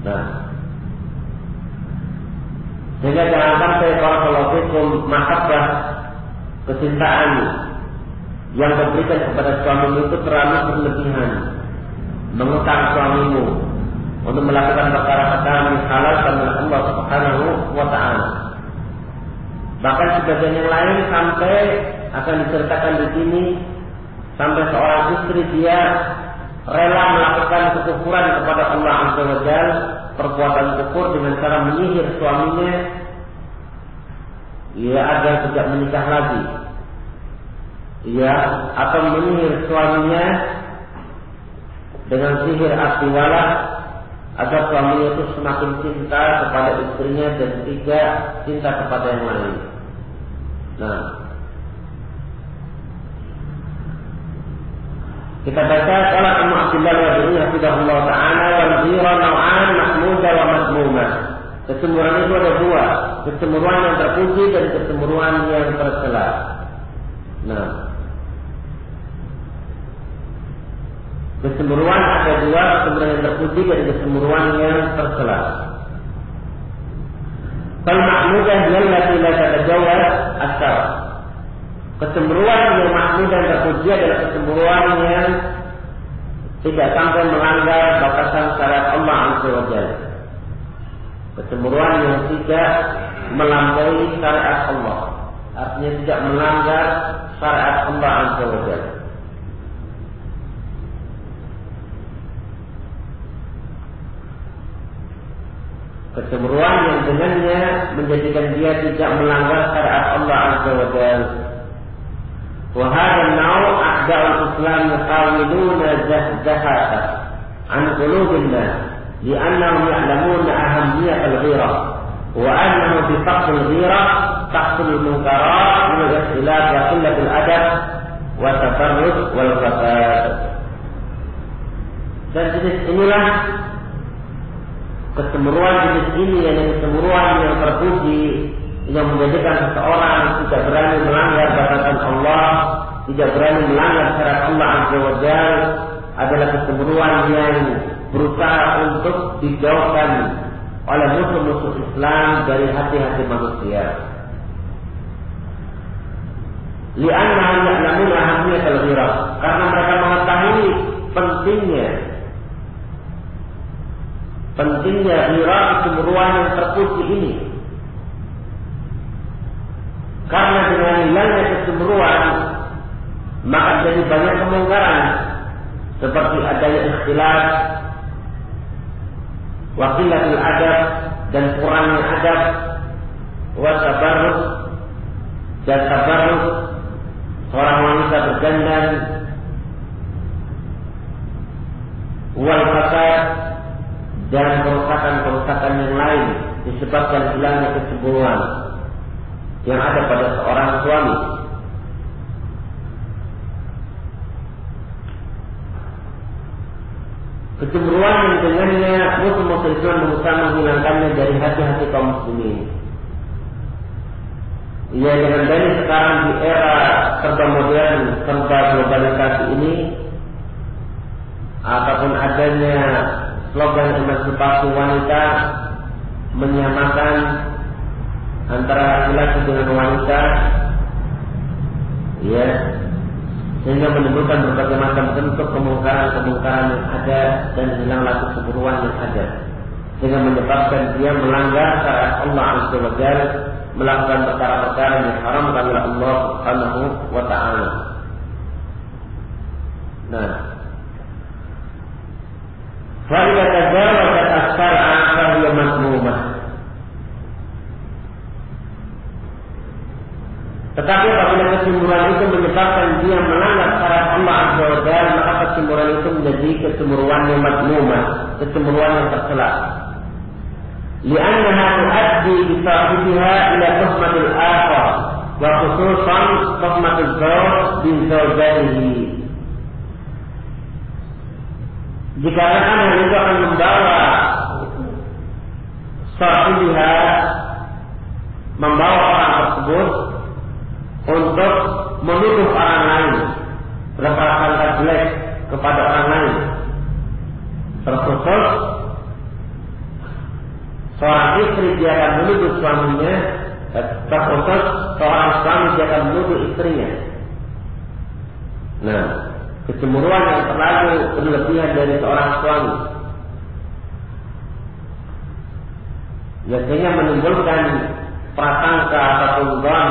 Nah, sehingga jangan sampai barakallahu fikum mahabbah kecintaan yang diberikan kepada suamimu itu terlalu berlebihan, mengekang suamimu untuk melakukan perkara-perkara yang dihalalkan oleh Allah Subhanahu wa taala. Bahkan sebagian yang lain sampai akan diceritakan di sini, sampai seorang istri dia rela melakukan kekufuran kepada Allah Azza wa Jalla, perbuatan kufur dengan cara menyihir suaminya, ya agar tidak menikah lagi, ya, atau menyihir suaminya dengan sihir aktiwala agar suaminya itu semakin cinta kepada istrinya dan tidak cinta kepada yang lain. Nah, kita baca qala Ummu Abdillah radhiyallahu anha wal ghira naw'an mahmudah wa madmumah. Kecemburuan itu ada dua, kecemburuan yang terpuji dan kecemburuan yang tercela. Nah, kecemburuan ada dua, kecemburuan yang terpuji dan kecemburuan yang tercela. Al-mahmudah allati la tatajawaz asar. Kecemburuan yang mahmudah dan terpuji adalah kecemburuan yang tidak sampai melanggar batasan syariat Allah Azza wa Jalla. Kecemburuan yang tidak melampaui syariat Allah, artinya tidak melanggar syariat Allah Azza wa Jalla. Kecemburuan yang dengannya menjadikan dia tidak melanggar syariat Allah Azza wa Jalla. Wa hadha an-naw' a'da'ul Islam yuhawiluna zahzahata 'an qulubin nas لأنهم يعلمون أهمية الغيرة وأنه بفقد الغيرة تحصل المنكرات من الاختلاف وقلة الأدب والتفرد والفساد. Dan jenis inilah kecemburuan jenis ini yang kecemburuan yang terpuji yang menjadikan seseorang tidak berani melanggar batasan Allah, tidak berani melanggar syariat Allah Azza wa Jalla, adalah kecemburuan yang berusaha untuk dijauhkan oleh musuh-musuh Islam dari hati-hati manusia. Li'annahum ya'lamuna ahamiyatal ghirah, karena mereka mengetahui pentingnya ghirah, kecemburuan yang terpuji ini. Karena dengan hilangnya kecemburuan maka jadi banyak kemungkaran, seperti adanya ikhtilaf, waqilatul adab dan kurangnya adab, wa tabarruz dan tabarruz, seorang wanita berdandan, wal fasad dan kerusakan-kerusakan yang lain disebabkan hilangnya kecemburuan yang ada pada seorang suami. Kecemburuan yang dengannya musuh-musuh Islam berusaha menghilangkannya dari hati-hati kaum muslimin. Ya, dengan dalil sekarang di era serba modern, serba globalisasi ini, ataupun adanya slogan emansipasi wanita menyamakan antara laki-laki dengan wanita, ya, sehingga menimbulkan berbagai macam bentuk kemungkaran-kemungkaran yang ada dan hilanglah kecemburuan yang ada, sehingga menyebabkan dia melanggar syariat Allah Azza wa Jalla, melakukan perkara-perkara yang diharamkan oleh Allah Subhanahu wa Ta'ala. Nah, فَإِذَا تَجَاوَزَتْ الشَّرْعَ فَهِيَ مَذْمُومَةٌ. Tetapi apabila kecemburuan itu menyebabkan dia melanggar syariat Allah Azza wa Jalla, maka kecemburuan itu menjadi kecemburuan yang madmumah, kecemburuan yang tercela. Li'annaha tu'addi bi sahibiha ila tuhmatil akhar, wa khususan tuhmatul zawj bi zawjatihi. Dikarenakan hal itu akan membawa sahibiha, membawa orang tersebut untuk menuduh orang lain, berprasangka jelek kepada orang lain. Terkhusus seorang istri dia akan menuduh suaminya, terkhusus seorang suami dia akan menuduh istrinya. Nah, kecemburuan yang terlalu berlebihan dari seorang suami biasanya menimbulkan prasangka ataupun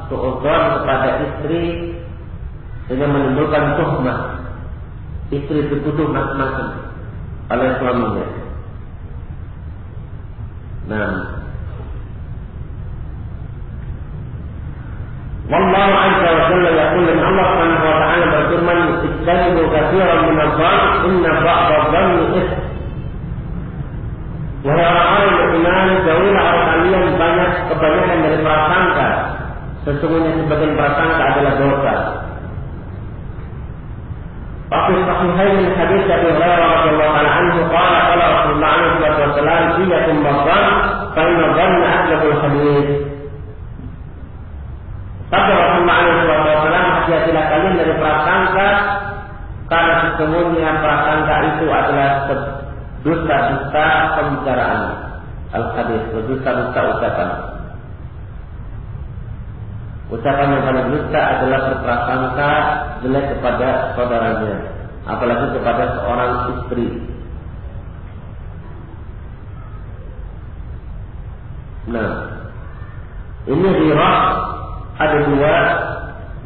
suudzon kepada istri, sehingga menimbulkan tuhmah. Istri dituduh macam-macam oleh suaminya. Nah, Wallahu azza wa jalla yaqul, Allah Subhanahu wa ta'ala berfirman, "Ijtanibu katsiran min adh-dhann, inna ba'da adh-dhanni itsm." Wahai orang-orang yang beriman, jauhilah oleh kalian kebanyakan dari prasangka. Sesungguhnya sebagian prasangka adalah dosa. Wa fi sahihain hadits Abi Hurairah radhiyallahu anhu qala qala Rasulullah alaihi wasallam, "Iyyakum wadh-dhann, fa inna dhanna akdzabul hadits." Sabda Rasulullah alaihi wasallam, "Hati-hatilah kalian dari prasangka, karena sesungguhnya prasangka itu adalah dusta-dusta pembicaraan." Al-hadits, dusta-dusta ucapan. Ucapan yang paling dusta adalah berprasangka jelek kepada saudaranya, apalagi kepada seorang istri. Nah, ini ghirah, ada dua,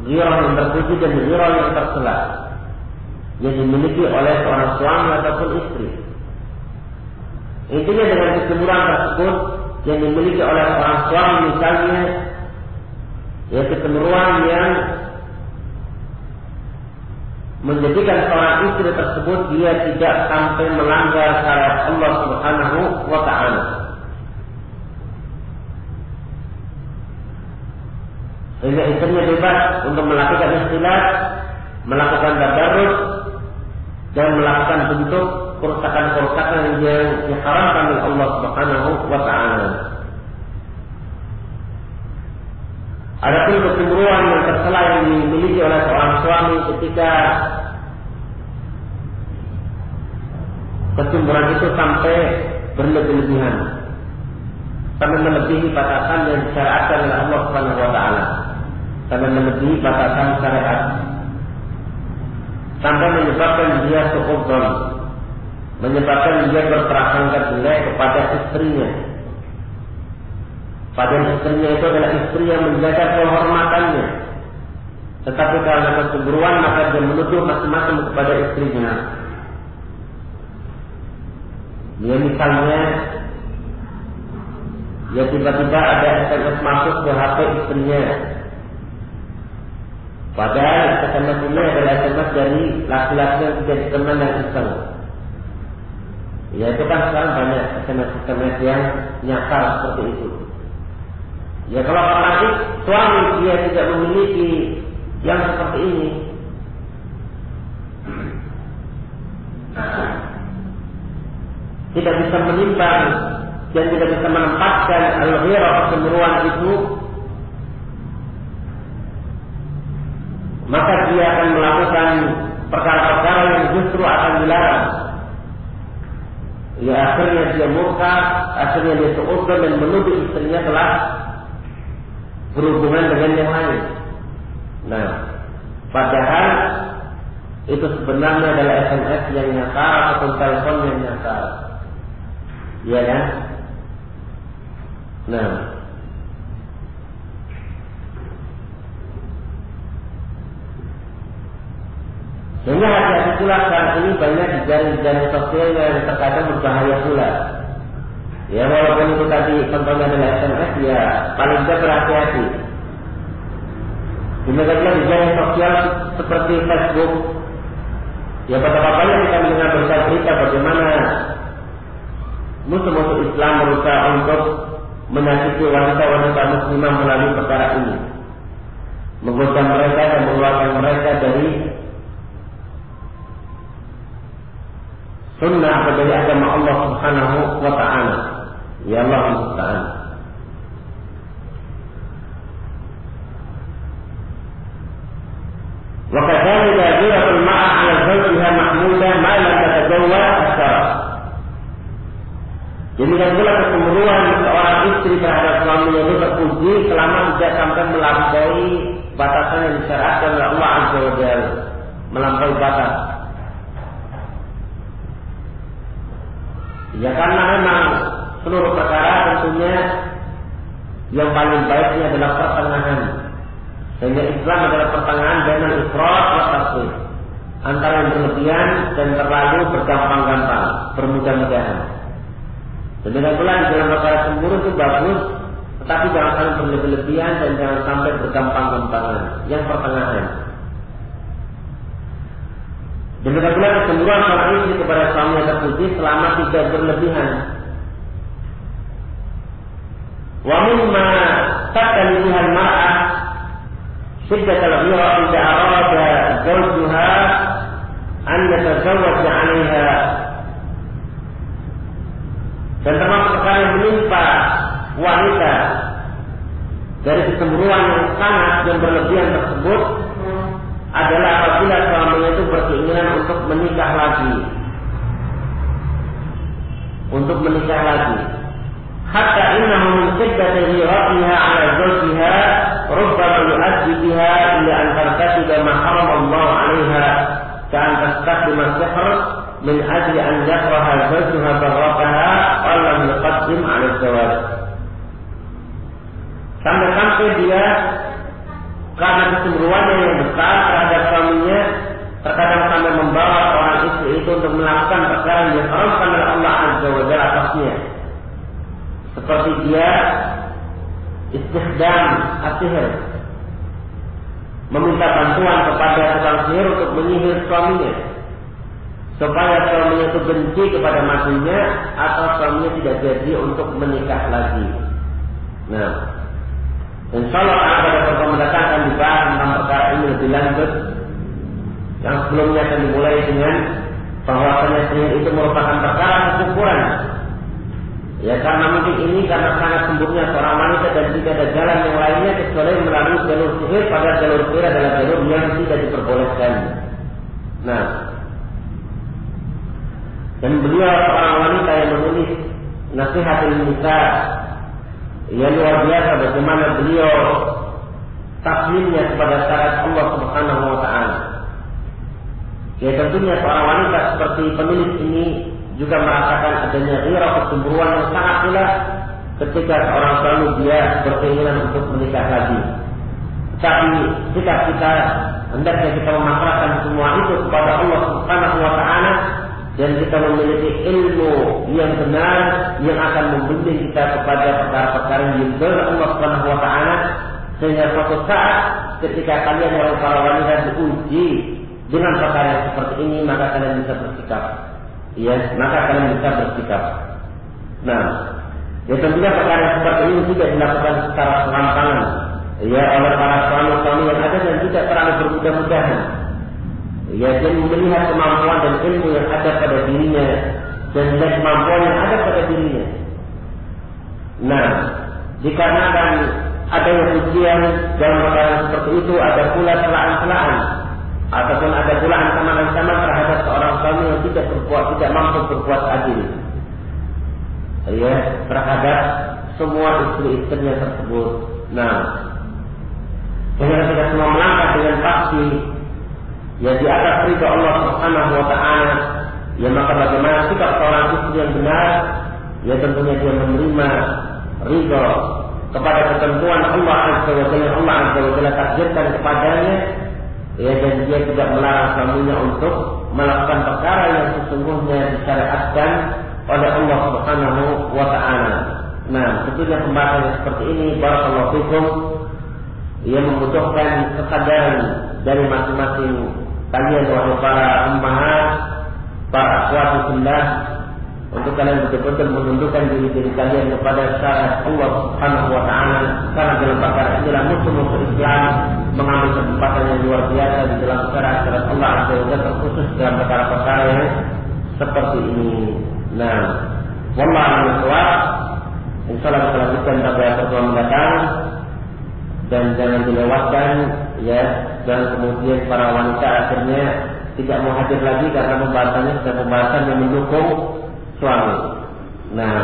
ghirah yang terpuji dan ghirah yang tercela, yang dimiliki oleh seorang suami ataupun istri. Intinya dengan kecemburuan tersebut yang dimiliki oleh seorang suami misalnya, ya kecemburuan yang menjadikan seorang istri tersebut dia tidak sampai melanggar syariat Allah Subhanahu wa Ta'ala. Sehingga istrinya bebas untuk melakukan istilah, melakukan tabarruk dan melakukan bentuk kerusakan-kerusakan yang diharamkan oleh Allah Subhanahu wa Ta'ala. Adapun kecemburuan yang tercela yang dimiliki oleh seorang suami ketika kecemburuan itu sampai berlebihan, sampai melebihi batasan yang disyariatkan oleh Allah Subhanahu wa Ta'ala, sampai melebihi batasan syariat, sampai menyebabkan dia suudzon, menyebabkan dia berprasangka jelek kepada istrinya. Padahal istrinya itu adalah istri yang menjaga kehormatannya. Tetapi karena kecemburuan maka dia menuduh macam-macam kepada istrinya. Dia misalnya, ya tiba-tiba ada SMS masuk ke HP istrinya. Padahal SMS ini adalah SMS dari laki-laki yang tidak dikenal dan iseng. Ya itu kan sekarang banyak SMS yang nyakar seperti itu. Ya kalau orang suami dia tidak memiliki yang seperti ini, tidak bisa menimbang dan tidak bisa menempatkan al-ghirah, kecemburuan itu, maka dia akan melakukan perkara-perkara yang justru akan dilarang. Ya akhirnya dia murka, akhirnya dia suudzon dan menuduh istrinya telah berhubungan dengan yang lain. Nah, padahal itu sebenarnya adalah SMS yang nyakar ataupun telepon yang nyakar. Iya kan? Nah, sehingga hati-hati pula saat ini banyak di jaring-jaring sosial yang terkadang berbahaya pula. Ya walaupun itu tadi contohnya adalah SMS, ya paling tidak berhati-hati. Demikianlah di jaring sosial seperti Facebook. Ya betapa banyak kita mendengar berita-berita bagaimana musuh-musuh Islam berusaha untuk menyakiti wanita-wanita muslimah melalui perkara ini, menggoda mereka dan mengeluarkan mereka dari sunnah atau dari agama Allah Subhanahu wa Ta'ala. Ya Allah musta'an. Wa kadzalika ghiratul mar'a 'ala zawjiha mahmudah ma lam tatazawwaj asara. Demikian pula kecemburuan seorang istri terhadap suaminya itu terpuji selama tidak sampai melampaui batasan yang disyariatkan oleh Allah Azza wa Jalla, melampaui batas. Ya karena memang seluruh perkara tentunya yang paling baiknya adalah pertengahan. Sehingga Islam adalah pertengahan dengan ifrat wa tafsir, antara yang berlebihan dan terlalu bergampang-gampang, bermudah-mudahan. Demikian pula di dalam perkara cemburu itu bagus, tetapi jangan sampai berlebihan dan jangan sampai bergampang-gampangan. Yang pertengahan. Demikian pula kecemburuan seorang istri kepada suami yang terpuji selama tidak berlebihan. Wa mimma tattaliha al-mar'ah shiddat al-ghira idza arada zawjuha an yatazawwaj 'alayha wanita dari kecemburuan yang sangat dan berlebihan tersebut adalah apabila suaminya itu berkeinginan untuk menikah lagi. Hatta innahu min shiddati ghiratiha 'ala zawjiha rubbama yu'addi biha ila an tartadiba ma harama Allah 'alayha ka'an tastaqdima sihr min ajli an yakraha zawjuha barrataha wa lam yuqaddim 'ala az-zawaj. Sampai dia karena kecemburuannya yang besar terhadap suaminya terkadang sampai membawa orang istri itu untuk melakukan perkara yang diharamkan oleh Allah Azza wa Jalla atasnya. Seperti dia istikhdam as-sihr, meminta bantuan kepada tukang sihir untuk menyihir suaminya supaya suaminya itu benci kepada matinya atau suaminya tidak jadi untuk menikah lagi. Nah, insyaallah pada pertemuan mendatang akan dibahas tentang perkara ini lebih lanjut. Yang sebelumnya akan dimulai dengan bahwasanya sihir itu merupakan perkara kekufuran. Ya karena mungkin ini karena sangat sembuhnya seorang wanita dan tidak ada jalan yang lainnya kecuali melalui jalur sihir, pada jalur sihir adalah jalur yang tidak diperbolehkan. Nah, dan beliau seorang wanita yang menulis Nasihatul Nisa. Ya luar biasa bagaimana beliau taslimnya kepada syariat Allah Subhanahu wa taala. Ya tentunya seorang wanita seperti penulis ini juga merasakan adanya ghirah kecemburuan yang sangat pula ketika seorang suami dia berkeinginan untuk menikah lagi. Tapi sikap kita hendaknya kita memasrahkan semua itu kepada Allah Subhanahu wa taala dan kita memiliki ilmu yang benar yang akan membimbing kita kepada perkara-perkara yang diridhoi Allah Subhanahu wa taala, sehingga suatu saat ketika kalian wahai para wanita diuji dengan perkara yang seperti ini, maka kalian bisa bersikap. Nah, ya tentunya perkara seperti ini tidak dilakukan secara serampangan ya oleh para suami-suami yang ada dan tidak terlalu bermudah-mudahan. Ya, dia melihat kemampuan dan ilmu yang ada pada dirinya dan melihat kemampuan yang ada pada dirinya. Nah, dikarenakan adanya ujian dalam perkara seperti itu, ada pula celaan-celaan ataupun ada pula ancaman-ancaman terhadap seorang suami yang tidak mampu berbuat adil. Ya, terhadap semua istri-istrinya tersebut. Nah, sehingga kita semua melangkah dengan pasti ya di atas ridha Allah Subhanahu wa taala. Ya maka bagaimana sikap seorang istri yang benar? Ya tentunya dia menerima ridha kepada ketentuan Allah Azza wa Jalla, Allah Azza wa Jalla takdirkan kepadanya. Ya dan dia tidak melarang suaminya untuk melakukan perkara yang sesungguhnya disyariatkan oleh Allah Subhanahu wa taala. Nah, tentunya pembahasan seperti ini barakallahu fikum ia membutuhkan kesadaran dari masing-masing kalian wahai para ummahat, para akhwat fillah, untuk kalian betul-betul menundukkan diri kalian kepada syariat Allah Subhanahu wa taala, karena dalam perkara inilah musuh-musuh Islam mengambil kesempatan yang luar biasa di dalam syariat Allah Azza wa Jalla, terkhusus dalam perkara-perkara yang seperti ini. Nah, wallahu a'lam. Insyaallah kita lanjutkan pada pertemuan mendatang dan jangan dilewatkan ya, dan kemudian para wanita akhirnya tidak mau hadir lagi karena pembahasannya sudah pembahasan yang mendukung suami. Nah,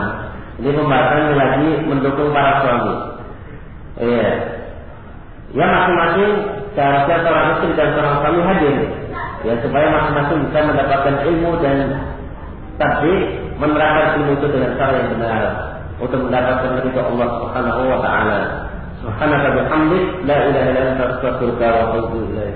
ini pembahasannya lagi mendukung para suami. Iya. Ya masing-masing seharusnya seorang istri dan seorang suami hadir. Ya supaya masing-masing bisa mendapatkan ilmu dan tapi menerapkan ilmu itu dengan cara yang benar untuk mendapatkan ridha Allah Subhanahu wa taala. Subhanaka bihamdik la ilaha illa anta astaghfiruka wa atubu ilaik.